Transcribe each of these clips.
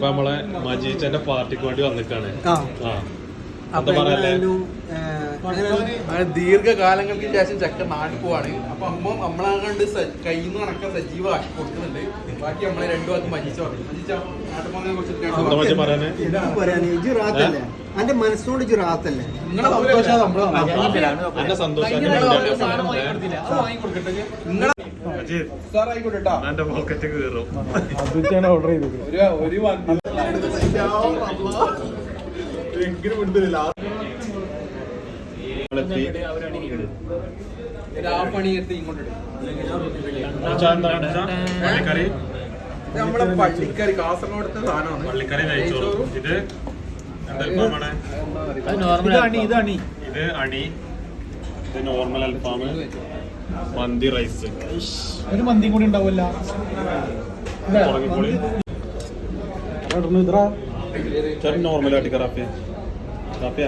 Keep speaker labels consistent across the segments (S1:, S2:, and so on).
S1: അപ്പൊ നമ്മളെ മജീച്ചന്റെ പാർട്ടിക്ക് വേണ്ടി വന്നിക്കാണ്.
S2: ദീർഘകാലങ്ങൾക്ക് ശേഷം ചക്ക നാട്ടിൽ പോവാണ്. അപ്പൊ അമ്മ നമ്മളെ കണ്ട് കയ്യിൽ നിന്ന് കണക്കാൻ സജീവമാക്കി കൊടുക്കുന്നുണ്ട്. ബാക്കി നമ്മളെ രണ്ടു വാക്ക് മജീച്ച പറഞ്ഞു.
S3: എന്റെ മനസ്സിനോട് റാത്തല്ലേ?
S2: നിങ്ങളെ സന്തോഷം
S1: എന്റെ പോക്കറ്റ് കയറും.
S3: ഓർഡർ ചെയ്തത്
S2: പണിയെടുത്ത് ഇങ്ങോട്ട്
S1: പള്ളിക്കറി,
S2: നമ്മളെ പള്ളിക്കറി കാസർഗോഡത്തെ സാധനമാണ്.
S1: പള്ളിക്കറി കഴിച്ചോളൂ. ഇത് ഇത് അണി, ഇത് നോർമൽ അൽഫാം, മന്തി റൈസ്,
S3: ഒരു മന്തി കൂടി ഉണ്ടാവില്ല.
S1: നോർമൽ ആട്ടി റാഫിയ റാഫിയ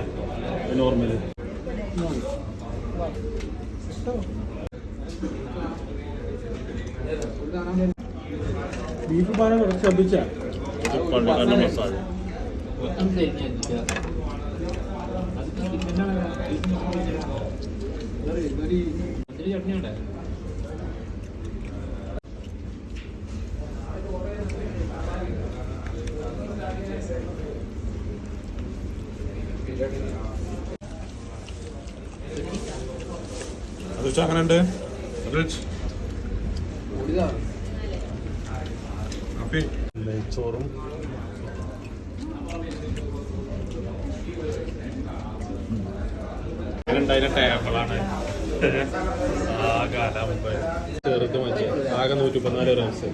S1: നോർമല്.
S3: ബീഫ് പാന കുറച്ച് ശ്രദ്ധിച്ച
S1: പള്ളിക്കറിന്റെ മസാല. അങ്ങനെ ഉണ്ട്. നെയ്ച്ചോറും അതിന്റെ ടേബിളാണ്. ചെറുത് മതി. ആകെ 114 റംസ്.